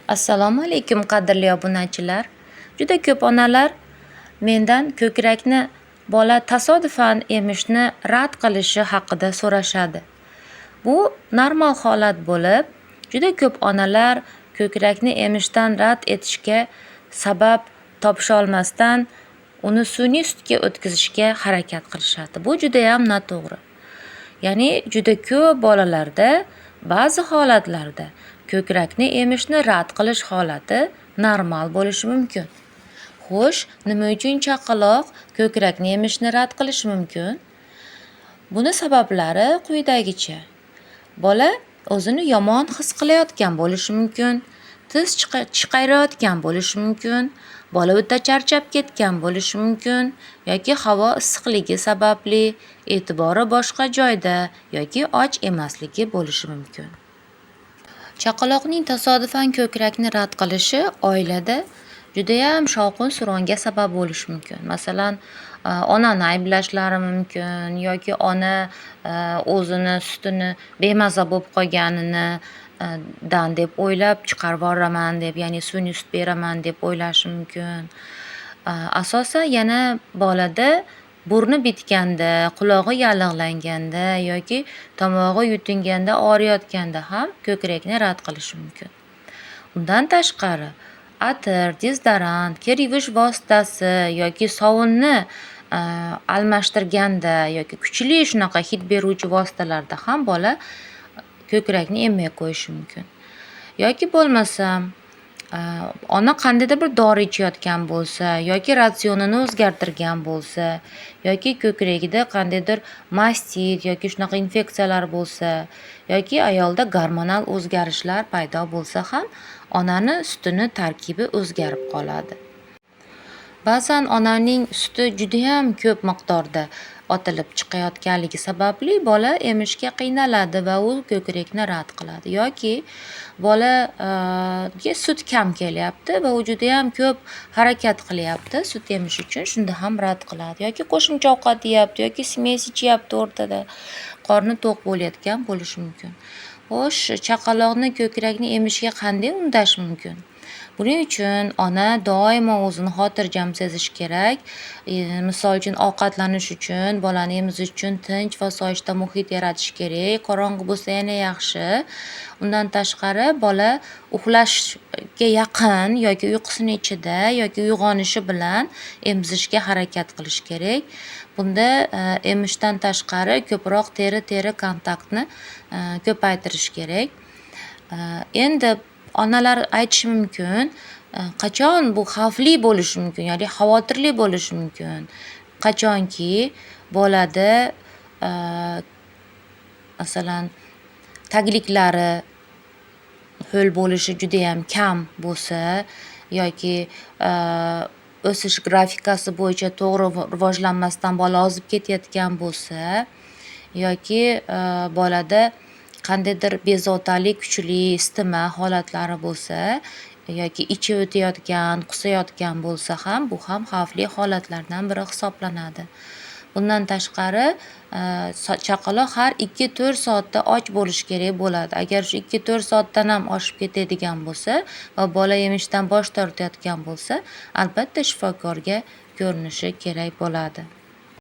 Assalomu alaykum qadrli obunachilar. Juda ko'p onalar mendan ko'krakni bola tasodifan emishni rad qilishi haqida so'rashadi. Bu normal holat bo'lib, juda ko'p onalar ko'krakni emishdan rad etishga sabab topisha olmasdan uni sun'iy sutga o'tkazishga harakat qilishadi. Bu juda ham noto'g'ri. Ya'ni juda ko'p bolalarda ba'zi holatlarda ko'krakni emishni rad qilish holati normal bo'lishi mumkin. Xo'sh, nima uchun chaqaloq ko'krakni emishni rad qilishi mumkin? Buni sabablari quyidagicha. Bola o'zini yomon his qilayotgan bo'lishi mumkin, tiz chiqarayotgan bo'lishi mumkin, bola o'ta charchab ketgan bo'lishi mumkin yoki havo issiqligi sababli e'tibori boshqa joyda yoki och emasligi bo'lishi mumkin. Chaqaloqning tasodifan ko'krakni rad qilishi oilada judayam shovqin-suronga sabab bo'lishi mumkin. Masalan, onani ayblashlari mumkin yoki ona o'zini sutini bemaza bo'lib qolganini dan deb o'ylab chiqarib yuboraman deb, ya'ni sun'iy sut beraman deb o'ylashi mumkin. Asosan yana bolada burni bitganda, qulog'i yallig'langanda yoki tomog'i yutinganda, og'riyotganda ham ko'krakni rad qilishi mumkin. Undan tashqari, atir, dezodorant, kir yuvish vositasi yoki sovunni almashtirganda yoki kuchli shunaqa hid beruvchi vositalarda ham bola ko'krakni emmay qo'yishi mumkin. Yoki bo'lmasam ona qandaydir bir dori ichayotgan bo'lsa yoki ratsionini o'zgartirgan bo'lsa yoki ko'kragida qandaydir mastit yoki shunaqa infeksiyalar bo'lsa yoki ayolda gormonal o'zgarishlar paydo bo'lsa ham onani sutini tarkibi o'zgarib qoladi. Ba'zan onaning suti judayam ko'p miqdorda otilib chiqayotganligi sababli bola emishga qiynaladi va u ko'krakni rad qiladi. Yoki bolaga sut kam kelyapti va u judayam ko'p harakat qilyapti sut emish uchun, shunda ham rad qiladi. Yoki qo'shimcha ovqat yeyapti yoki smes ichyapti o'rtada, qorni to'q bo'layotgan bo'lishi mumkin. Xo'sh, chaqaloqni ko'krakni emishga qanday undash mumkin? Buning uchun ona doimo o'zini xotirjam sezishi kerak. Misol uchun ovqatlanish uchun, bolani emizish uchun tinch va soyishta muhit yaratish kerak. Qorong'i bo'lsa yana yaxshi. Undan tashqari bola uxlashga yaqin yoki uyqusini ichida yoki uyg'onishi bilan emizishga harakat qilish kerak. Bunda emishdan tashqari ko'proq teri-teri kontaktni ko'paytirish kerak. Endi onalar aytishi mumkin, qachon bu xavfli bo'lishi mumkin, ya'ni xavotirli bo'lishi mumkin. Qachonki bolada masalan tagliklari ho'l bo'lishi judayam kam bo'lsa yoki o'sish grafikasi bo'yicha to'g'ri rivojlanmasdan bola ozib ketayotgan bo'lsa yoki bolada qandaydir bezovtalik, kuchli isitma holatlari bo'lsa yoki ichi o'tayotgan, qusayotgan bo'lsa ham bu ham xavfli holatlardan biri hisoblanadi. Bundan tashqari chaqaloq har 2-4 soatda och bo'lishi kerak bo'ladi. Agar shu 2-4 soatdan ham oshib ketadigan bo'lsa va bola emishdan bosh tortayotgan bo'lsa, albatta shifokorga ko'rinishi kerak bo'ladi.